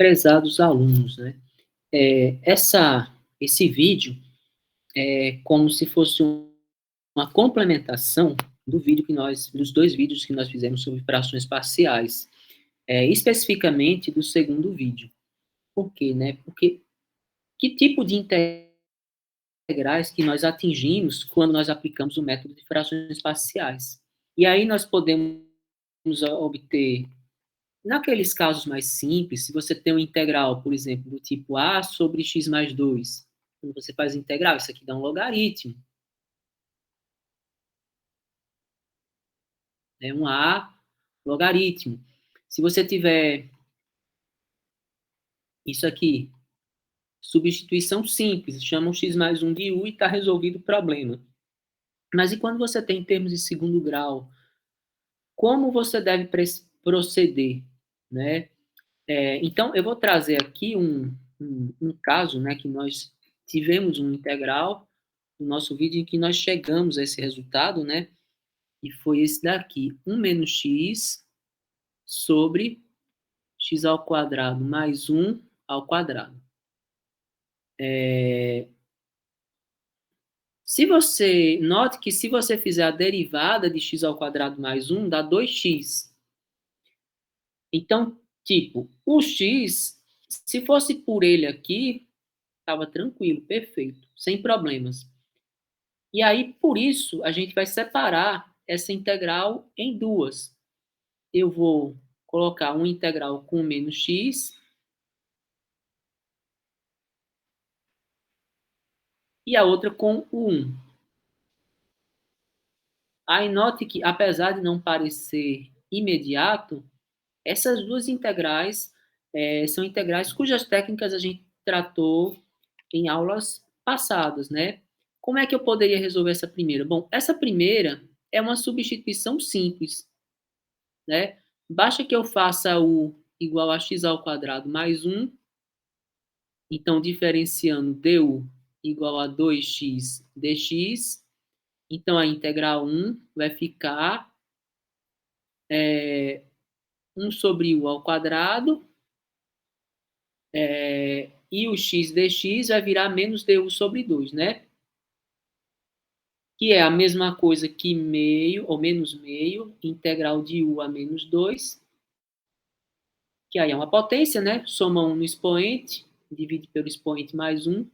Prezados alunos, né? Esse vídeo é como se fosse uma complementação dos dois vídeos que nós fizemos sobre frações parciais, especificamente do segundo vídeo. Por quê, né? Porque que tipo de integrais que nós atingimos quando nós aplicamos o método de frações parciais? E aí nós podemos obter, naqueles casos mais simples, se você tem uma integral, por exemplo, do tipo a sobre x mais 2, quando você faz integral, isso aqui dá um logaritmo, né? Um a logaritmo. Se você tiver isso aqui, substituição simples, chama o x mais 1 de u e está resolvido o problema. Mas e quando você tem termos de segundo grau, como você deve proceder, né? Então, eu vou trazer aqui um caso, né, que nós tivemos um integral no nosso vídeo em que nós chegamos a esse resultado, né, e foi esse daqui, 1 menos x sobre x ao quadrado mais 1 ao quadrado. Note que se você fizer a derivada de x ao quadrado mais 1, dá 2x. Então, tipo, o x, se fosse por ele aqui, estava tranquilo, perfeito, sem problemas. E aí, por isso, a gente vai separar essa integral em duas. Eu vou colocar uma integral com menos x e a outra com o 1. Aí note que, apesar de não parecer imediato, essas duas integrais são integrais cujas técnicas a gente tratou em aulas passadas, né? Como é que eu poderia resolver essa primeira? Bom, essa primeira é uma substituição simples, né? Basta que eu faça u igual a x ao quadrado mais 1, então diferenciando du igual a 2x dx, então a integral 1 vai ficar 1 sobre u ao quadrado, e o x dx vai virar menos du sobre 2, né? Que é a mesma coisa que meio, ou menos meio, integral de u a menos 2, que aí é uma potência, né? Soma 1 no expoente, divide pelo expoente mais 1.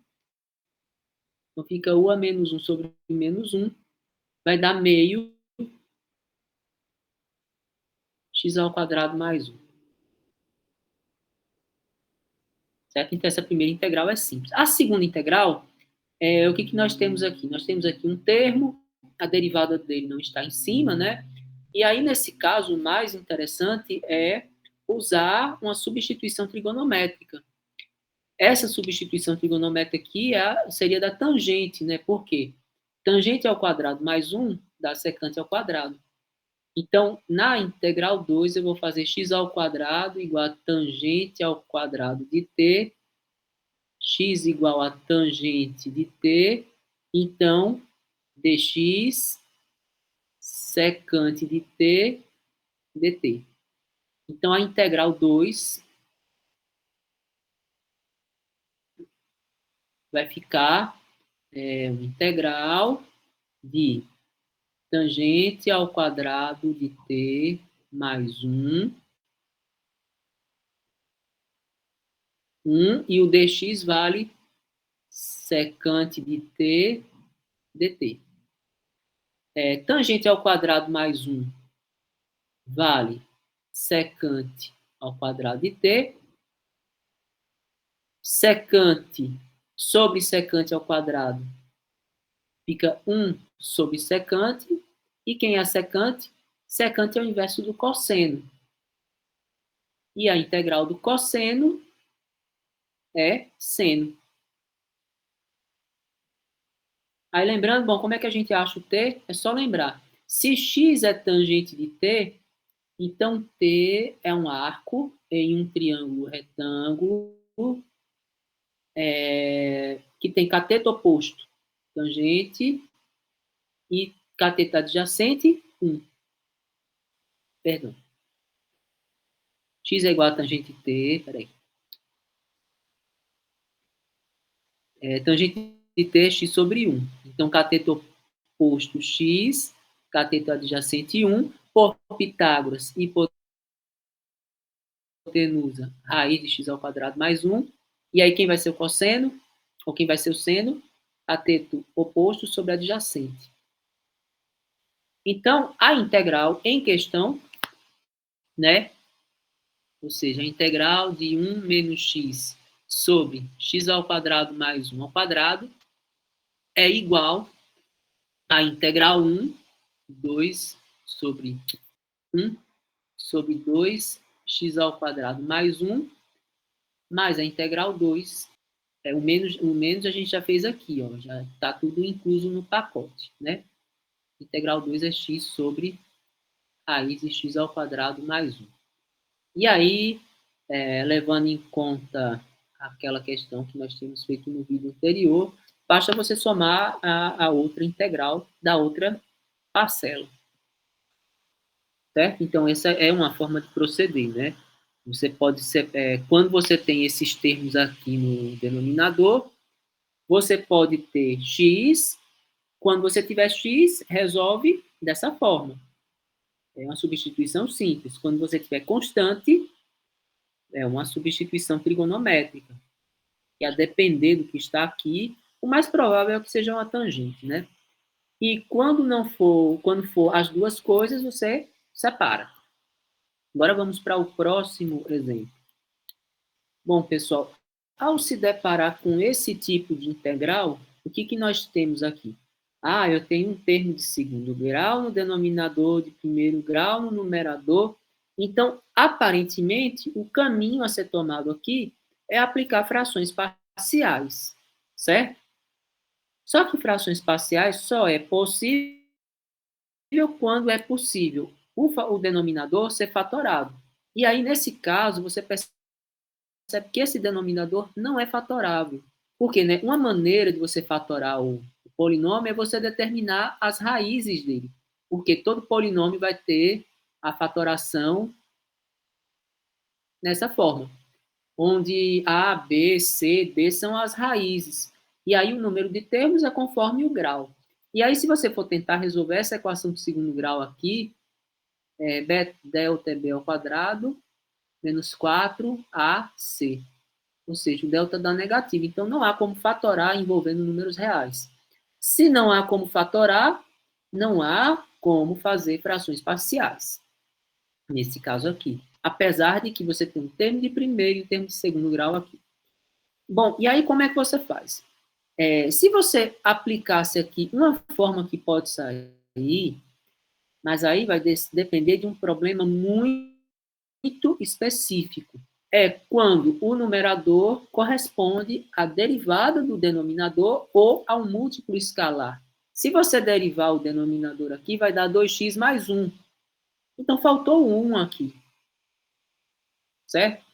Então fica u a menos 1 sobre menos 1, vai dar meio x ao quadrado mais 1. Certo? Então essa primeira integral é simples. A segunda integral, o que nós temos aqui? Nós temos aqui um termo, a derivada dele não está em cima, né? E aí, nesse caso, o mais interessante é usar uma substituição trigonométrica. Essa substituição trigonométrica aqui seria da tangente, né? Por quê? Tangente ao quadrado mais 1 dá secante ao quadrado. Então, na integral 2, eu vou fazer x ao quadrado igual a tangente ao quadrado de t, x igual a tangente de t, então, dx secante de t dt. Então, a integral 2 vai ficar integral de tangente ao quadrado de t mais 1, e o dx vale secante de t dt. Tangente ao quadrado mais 1 vale secante ao quadrado de t. Secante sobre secante ao quadrado fica 1 sobre secante. E quem é secante? Secante é o inverso do cosseno. E a integral do cosseno é seno. Aí lembrando, bom, como é que a gente acha o t? É só lembrar. Se x é tangente de t, então t é um arco em um triângulo retângulo que tem cateto oposto, tangente, e cateto adjacente, 1. Perdão. X é igual a tangente t, peraí. tangente de t é x sobre 1. Então, cateto oposto x, cateto adjacente 1, por Pitágoras, hipotenusa, raiz de x ao quadrado mais 1. E aí, quem vai ser o cosseno? Ou quem vai ser o seno? Cateto oposto sobre adjacente. Então, a integral em questão, né? Ou seja, a integral de 1 menos x sobre x ao quadrado mais 1 ao quadrado é igual à integral 1, 2 sobre 1 sobre 2x ao quadrado mais 1, mais a integral 2. O menos a gente já fez aqui, ó, já está tudo incluso no pacote, né? Integral 2 é x sobre raiz de x ao quadrado mais 1. E aí, levando em conta aquela questão que nós tínhamos feito no vídeo anterior, basta você somar a outra integral da outra parcela. Certo? Então, essa é uma forma de proceder, né? Você pode ser, quando você tem esses termos aqui no denominador, você pode ter x, quando você tiver x, resolve dessa forma. É uma substituição simples. Quando você tiver constante, é uma substituição trigonométrica. E a depender do que está aqui, o mais provável é que seja uma tangente, né? E quando for as duas coisas, você separa. Agora vamos para o próximo exemplo. Bom, pessoal, ao se deparar com esse tipo de integral, o que nós temos aqui? Ah, eu tenho um termo de segundo grau no denominador, de primeiro grau no numerador. Então, aparentemente, o caminho a ser tomado aqui é aplicar frações parciais, certo? Só que frações parciais só é possível quando é possível o denominador ser fatorado. E aí, nesse caso, você percebe que esse denominador não é fatorável. Porque, né, uma maneira de você fatorar o polinômio é você determinar as raízes dele. Porque todo polinômio vai ter a fatoração nessa forma, onde A, B, C, D são as raízes. E aí o número de termos é conforme o grau. E aí, se você for tentar resolver essa equação de segundo grau aqui, delta é B ao quadrado menos 4AC. Ou seja, o delta dá negativo. Então, não há como fatorar envolvendo números reais. Se não há como fatorar, não há como fazer frações parciais. Nesse caso aqui. Apesar de que você tem um termo de primeiro e um termo de segundo grau aqui. Bom, e aí como é que você faz? Se você aplicasse aqui uma forma que pode sair, mas aí vai depender de um problema muito específico. É quando o numerador corresponde à derivada do denominador ou ao múltiplo escalar. Se você derivar o denominador aqui, vai dar 2x mais 1. Então, faltou 1 aqui. Certo?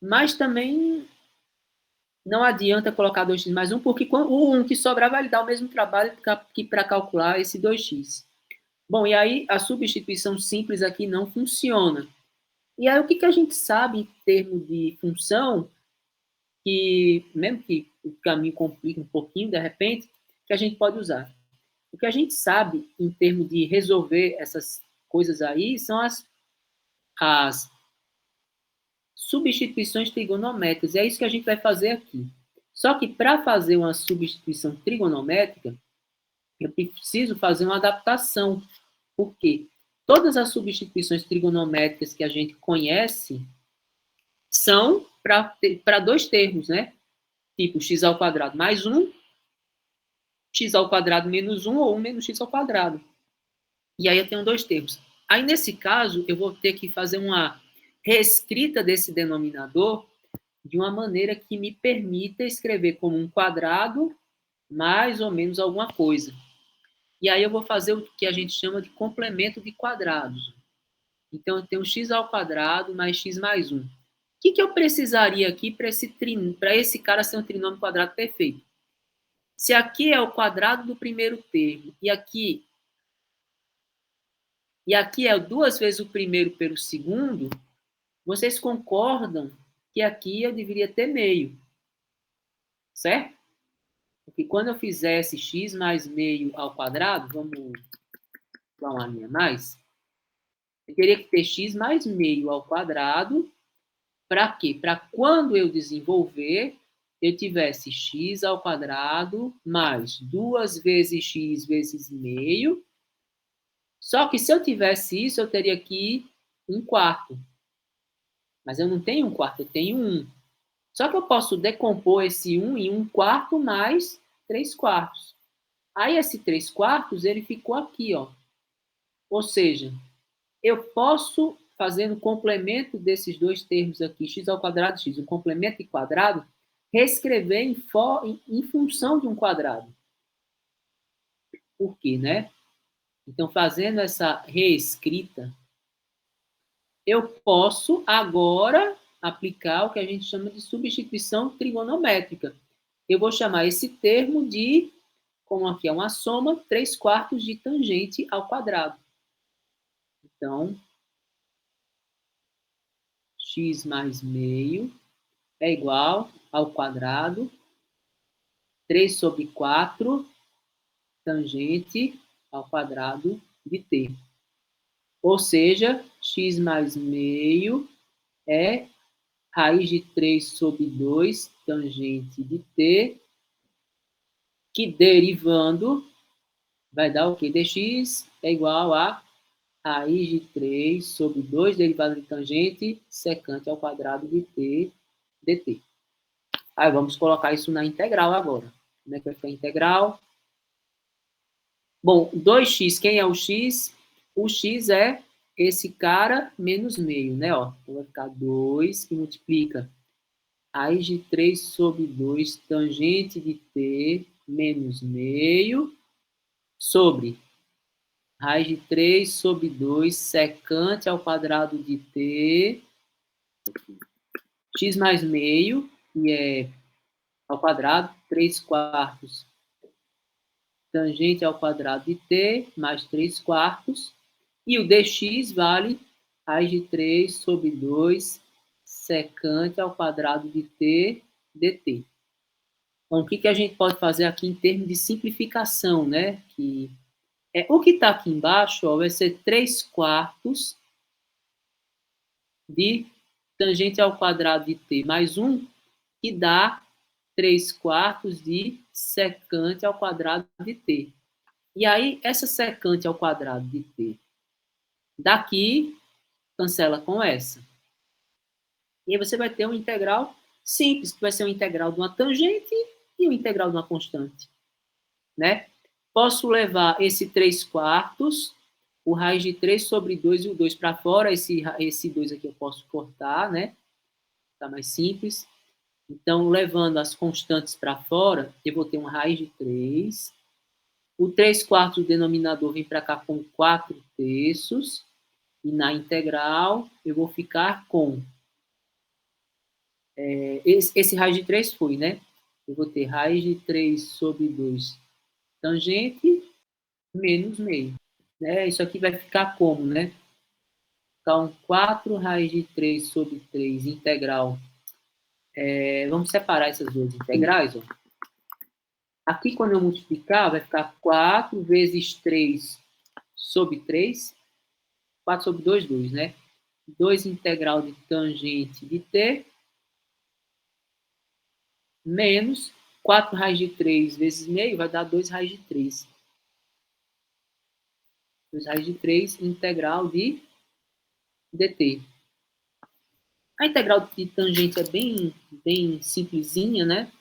Mas também não adianta colocar 2x mais 1, porque o 1 que sobrar vai lhe dar o mesmo trabalho que para calcular esse 2x. Bom, e aí a substituição simples aqui não funciona. E aí o que a gente sabe em termos de função, que mesmo que o caminho complique um pouquinho, de repente, que a gente pode usar? O que a gente sabe em termos de resolver essas coisas aí são as substituições trigonométricas. E é isso que a gente vai fazer aqui. Só que para fazer uma substituição trigonométrica, eu preciso fazer uma adaptação. Por quê? Todas as substituições trigonométricas que a gente conhece são para dois termos, né? Tipo x ao quadrado mais 1, x ao quadrado menos 1 ou 1 menos x ao quadrado. E aí eu tenho dois termos. Aí, nesse caso, eu vou ter que fazer uma reescrita desse denominador de uma maneira que me permita escrever como um quadrado mais ou menos alguma coisa. E aí eu vou fazer o que a gente chama de complemento de quadrados. Então, eu tenho x ao quadrado mais x mais 1. O que eu precisaria aqui para esse cara ser um trinômio quadrado perfeito? Se aqui é o quadrado do primeiro termo e aqui é duas vezes o primeiro pelo segundo, vocês concordam que aqui eu deveria ter meio, certo? Porque quando eu fizesse x mais meio ao quadrado, vamos dar uma linha a mais, eu teria que ter x mais meio ao quadrado. Para quê? Para quando eu desenvolver, eu tivesse x ao quadrado mais 2 vezes x vezes meio. Só que se eu tivesse isso, eu teria aqui 1/4. Mas eu não tenho 1/4, eu tenho 1. Só que eu posso decompor esse 1 em 1/4 mais 3/4. Aí esse 3/4, ele ficou aqui, ó. Ou seja, eu posso, fazendo o complemento desses dois termos aqui, x ao quadrado, x, o complemento de quadrado, reescrever em função de um quadrado. Por quê, né? Então, fazendo essa reescrita, eu posso agora aplicar o que a gente chama de substituição trigonométrica. Eu vou chamar esse termo de, como aqui é uma soma, 3/4 de tangente ao quadrado. Então, x mais meio é igual ao quadrado 3/4 tangente ao quadrado de t. Ou seja, x mais meio é raiz de 3/2 tangente de t, que derivando vai dar o quê? Dx é igual a raiz de 3/2 derivada de tangente secante ao quadrado de t dt. Aí vamos colocar isso na integral agora. Como é que vai ficar a integral? Bom, 2x, quem é o x? O x é esse cara menos meio, né? Ó, então vai ficar 2 que multiplica raiz de 3/2 tangente de t menos meio sobre raiz de 3/2 secante ao quadrado de t, x mais meio, que é ao quadrado, 3/4 tangente ao quadrado de t, mais 3/4, e o dx vale raiz de 3/2 secante ao quadrado de t dt. Então, o que a gente pode fazer aqui em termos de simplificação, né? O que está aqui embaixo, ó, vai ser 3/4 de tangente ao quadrado de t mais 1, que dá 3/4 de secante ao quadrado de t. E aí, essa secante ao quadrado de t daqui cancela com essa. E aí você vai ter uma integral simples, que vai ser uma integral de uma tangente e uma integral de uma constante. Né? Posso levar esse 3/4, o raiz de 3/2 e o 2 para fora. Esse 2 aqui eu posso cortar, né? Tá mais simples. Então, levando as constantes para fora, eu vou ter uma raiz de 3. O 3/4 do denominador vem para cá com 4/3. E na integral, eu vou ficar com... esse raiz de 3 foi, né? Eu vou ter raiz de 3/2 tangente menos meio. Né? Isso aqui vai ficar como, né? Então, 4 raiz de 3/3 integral. Vamos separar essas duas integrais. Ó. Aqui, quando eu multiplicar, vai ficar 4 vezes 3/3. 4/2, 2, né? 2 integral de tangente de t menos 4 raiz de 3 vezes meio vai dar 2 raiz de 3. 2 raiz de 3 integral de dt. A integral de tangente é bem simplesinha, né?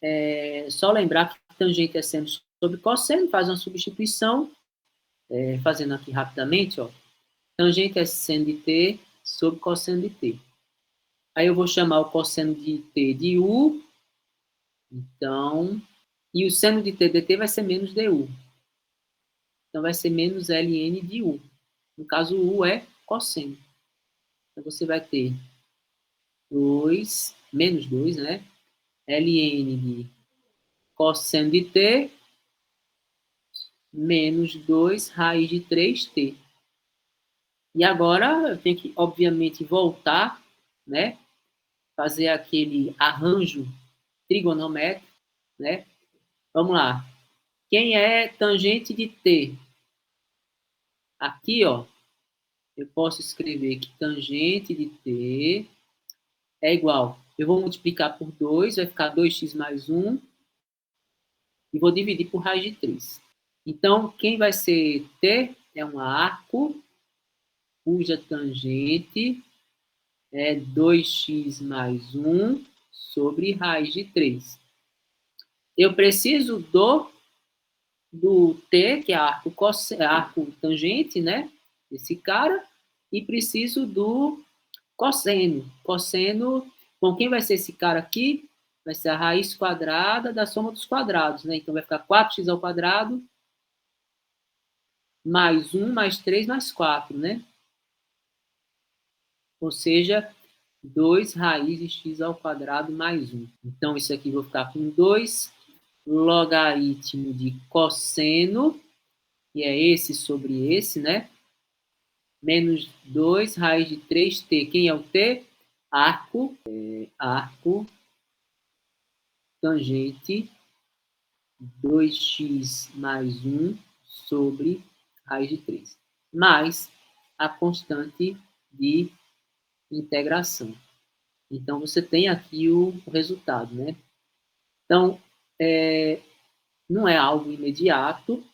É só lembrar que tangente é seno sobre cosseno, faz uma substituição, fazendo aqui rapidamente, ó. Tangente é seno de t sobre cosseno de t. Aí eu vou chamar o cosseno de t de u, então, e o seno de t dt vai ser menos du. Então, vai ser menos ln de u. No caso, u é cosseno. Então, você vai ter 2, menos 2, né? ln de cosseno de t menos 2 raiz de 3t. E agora eu tenho que, obviamente, voltar, fazer aquele arranjo trigonométrico, Vamos lá. Quem é tangente de T? Aqui, ó, eu posso escrever que tangente de T é igual. Eu vou multiplicar por 2, vai ficar 2x mais 1, e vou dividir por raiz de 3. Então, quem vai ser T é um arco cuja tangente é 2x mais 1 sobre raiz de 3. Eu preciso do T, que é arco tangente, né? Esse cara, e preciso do cosseno. Cosseno, bom, quem vai ser esse cara aqui? Vai ser a raiz quadrada da soma dos quadrados, né? Então vai ficar 4x ao quadrado mais 1 mais 3 mais 4, né? Ou seja, 2 raízes x ao quadrado mais 1. Então, isso aqui vou ficar com 2 logaritmo de cosseno, que é esse sobre esse, né? Menos 2 raiz de 3t. Quem é o t? Arco tangente 2x mais 1 sobre raiz de 3. Mais a constante de integração. Então, você tem aqui o resultado, né? Então, não é algo imediato,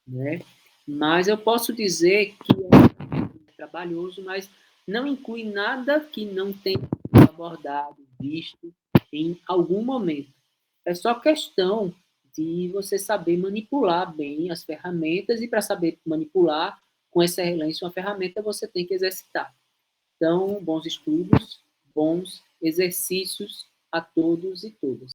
né? Mas eu posso dizer que é trabalhoso, mas não inclui nada que não tenha sido abordado, visto em algum momento. É só questão de você saber manipular bem as ferramentas, e para saber manipular com excelência uma ferramenta, você tem que exercitar. Então, bons estudos, bons exercícios a todos e todas.